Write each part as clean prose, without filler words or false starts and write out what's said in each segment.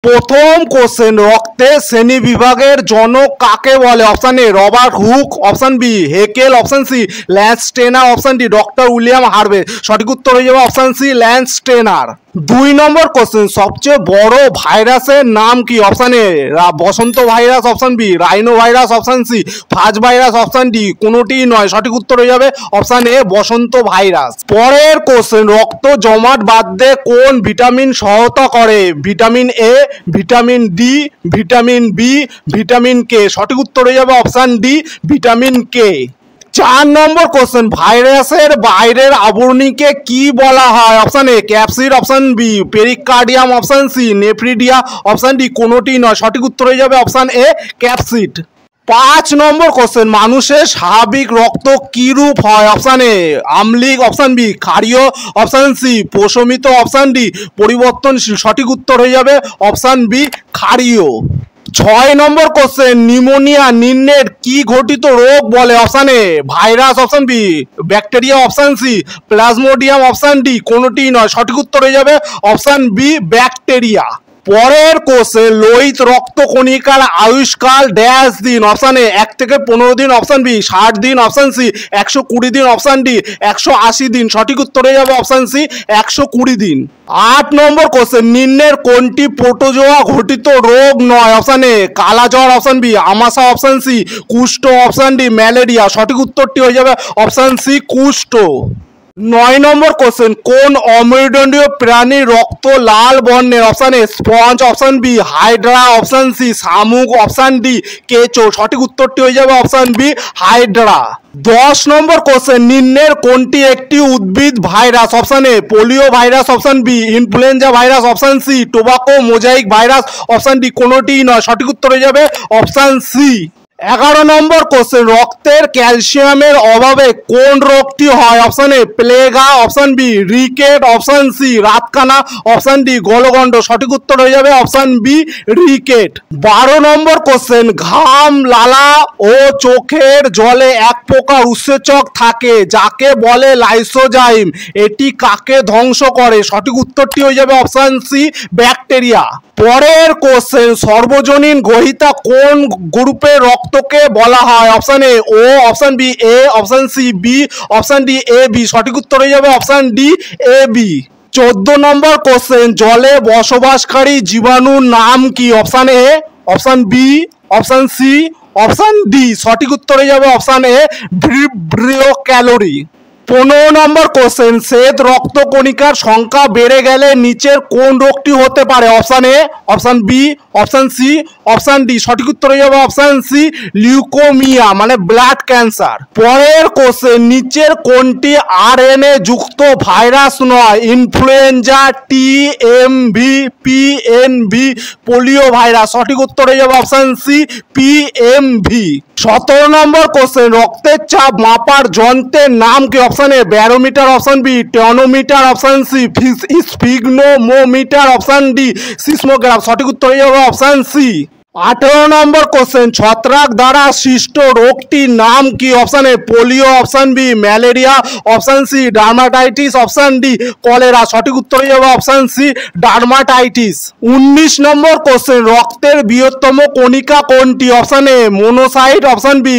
প্রথম কোশ্চেন, রক্তের শ্রেণীবিভাগের জনক কাকে বলে? Option A Robert Hooke, option B Haeckel, option C Lance Steiner, option D doctor William Harvey. সঠিক উত্তর হয়ে যাবে অপশন সি ল্যান্স স্টেনার। 2 নম্বর কোশ্চেন, সবচেয়ে বড় ভাইরাসের নাম কি? অপশন এ বসন্ত virus, option B rhinovirus, option C phage virus, option D কোনোটিই নয়। সঠিক উত্তর হয়ে যাবে অপশন এ বসন্ত ভাইরাস। পরের কোশ্চেন, রক্ত জমাট বাঁধতে কোন ভিটামিন সহায়তা করে? Vitamin A, vitamin D, vitamin B, vitamin K. সঠিক উত্তর হয়ে যাবে অপশন ডি ভিটামিন কে। 4 নম্বর কোশ্চেন, ভাইরাসের বাইরের আবরণীকে কি বলা হয়? Option A capsid, option B pericardium, option C nephridia, option D কোনোটি নয়। সঠিক উত্তর হয়ে যাবে অপশন এ ক্যাপসিড। 5 নম্বর কোশ্চেন, মানুষের স্বাভাবিক রক্ত কি রূপ হয়? অপশন এ আম্লিক, অপশন বি ক্ষারীয়, অপশন সি প্রশমিত, অপশন ডি পরিবর্তনশীল। সঠিক উত্তর হয়ে যাবে অপশন বি ক্ষারীয়। 6 নম্বর কোশ্চেন, নিউমোনিয়া নিম্নের কি ঘটিত রোগ বলে? Option A virus, option B bacteria, option C plasmodium, option D কোনোটি নয়। সঠিক উত্তর হয়ে যাবে অপশন বি ব্যাকটেরিয়া। পরের কোশ্চেন, লোহিত রক্তকণিকার আয়ুষ্কাল ড্যাশ দিন? অপশন এ 1 থেকে 15 দিন, অপশন বি 60 দিন, অপশন সি 120 দিন, অপশন ডি 180 দিন। সঠিক উত্তর হয়ে যাবে অপশন সি 120 দিন। 8 নম্বর কোশ্চেন, নিম্নের কোনটি প্রোটোজোয়া ঘটিত রোগ নয়? অপশন এ কালাজ্বর, অপশন বি আমাশা, অপশন সি কুষ্ঠ, অপশন ডি ম্যালেরিয়া। সঠিক উত্তরটি হয়ে যাবে অপশন সি কুষ্ঠ। 9 নম্বর কোশ্চেন, কোন অমেরুদণ্ডীয় প্রাণীর রক্ত লাল বর্ণের? Option A sponge, option B hydra, option C শামুক, অপশন ডি কেঁচো। সঠিক উত্তরটি হয়ে যাবে অপশন বি হাইড্রা। 10 নম্বর কোশ্চেন, নিম্নের কোনটি একটি উদ্ভিদ virus? Option A polio virus, option B influenza virus, option C tobacco mosaic virus, option D কোনোটিই নয়। সঠিক উত্তর হয়ে যাবে অপশন সি। 11 নম্বর কোশ্চেন, রক্তের ক্যালসিয়ামের অভাবে কোন রোগটি হয়? Option A plague, option B rickets, option C রাতকানা, অপশন ডি গলগণ্ড। সঠিক উত্তর হয়ে যাবে অপশন বি রিকেট। 12 নম্বর কোশ্চেন, ঘাম, লালা ও চোখের জলে এক প্রকার উৎসেচক থাকে যাকে বলে লাইসোজাইম। এটি কাকে ধ্বংস করে? সঠিক উত্তরটি হয়ে যাবে অপশন সি ব্যাকটেরিয়া। পরের কোশ্চেন, সর্বজনীন গ্রহিতা কোন গ্রুপের রক্তকে বলা হয়? Option A O, option B A, option C B, option D A B. সঠিক উত্তর হয়ে যাবে অপশন ডি এ বি। 14 নম্বর কোশ্চেন, জলে বসবাসকারী জীবাণুর নাম কি? Option A, option B, option C, option D. সঠিক উত্তর হয়ে যাবে অপশন এ ভিব্রিও ক্যালোরি। 15 নম্বর কোশ্চেন, শ্বেত রক্তকণিকার সংখ্যা বেড়ে গেলে নিচের কোন রোগটি হতে পারে? Option A, option B, option C, option D. সঠিক উত্তর হয়ে যাবে অপশন সি লিউকোমিয়া মানে ব্লাড ক্যান্সার। পরের কোশ্চেন, নিচের কোনটি আরএনএ যুক্ত ভাইরাস নয়? Influenza, T M V, P N V, polio virus. সঠিক উত্তর হয়ে যাবে option C P M V. 17 নম্বর কোশ্চেন, রক্তের চাপ মাপার যন্ত্রের নাম কি? Option A barometer, option B tonometer, option C sphygmomanometer, option D seismograph. সঠিক উত্তর হয়ে যাবে অপশন সি। 18 নম্বর কোশ্চেন, ছত্রাক দ্বারা সৃষ্ট রোগটির নাম কি? Option A polio, option B malaria, option C dermatitis, option D cholera. সঠিক উত্তর হয়ে যাবে অপশন সি ডার্মাটাইটিস। 19 নম্বর কোশ্চেন, রক্তের বৃহত্তম কণিকা কোনটি? Option A monocyte, option B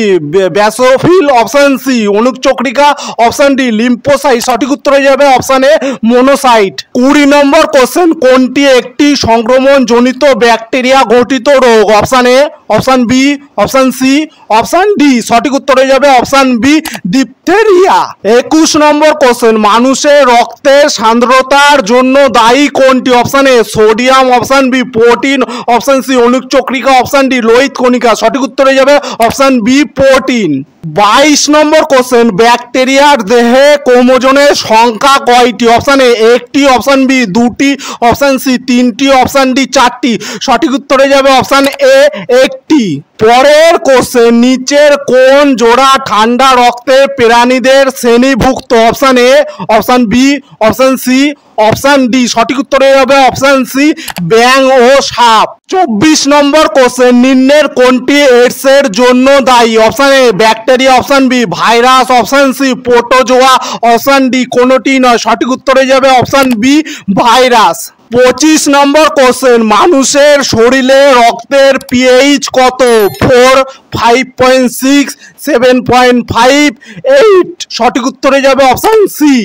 basophil, option C অনুচক্রিকা, অপশন ডি লিম্ফোসাইট। সঠিক উত্তর হয়ে যাবে অপশন এ মোনোসাইট। 20 নম্বর কোশ্চেন, কোনটি একটি সংক্রমণজনিত ব্যাকটেরিয়া ঘটিত রোগ? Option A, option B, option C, option D. সঠিক উত্তর হয়ে যাবে অপশন বি ডিপথেরিয়া। 21 নম্বর কোশ্চেন, মানুষের রক্তের সান্দ্রতার জন্য দায়ী কোনটি? Option A sodium, option B protein, option C অনুচক্রিকা, অপশন ডি লোহিত কণিকা। সঠিক উত্তর হয়ে যাবে অপশন বি প্রোটিন। 22 নম্বর কোশ্চেন, ব্যাকটেরিয়ার দেহে ক্রোমোজোমের সংখ্যা কয়টি? অপশন এ 1টি, অপশন বি 2টি, অপশন সি 3টি, অপশন ডি 4টি। সঠিক উত্তর হয়ে যাবে অপশন এ 1টি। পরের কোশ্চেন, নিচের কোন জোড়া ঠান্ডা রক্তের প্রাণীদের শ্রেণীভুক্ত? Option A, option B, option C, option D. সঠিক উত্তর হয়ে যাবে অপশন সি ব্যাং ও সাপ। 24 নম্বর কোশ্চেন, নিম্নের কোনটি এইডস এর জন্য দায়ী? Option A bacteria, option B virus, option C protozoa, option D কোনোটি নয়। সঠিক উত্তর হয়ে যাবে অপশন বি ভাইরাস। 25 নম্বর কোশ্চেন, মানুষের শরীরে রক্তের পিএইচ কত? 4, 5.6, 7.5, 8। সঠিক উত্তরে যাবে অপশন সি।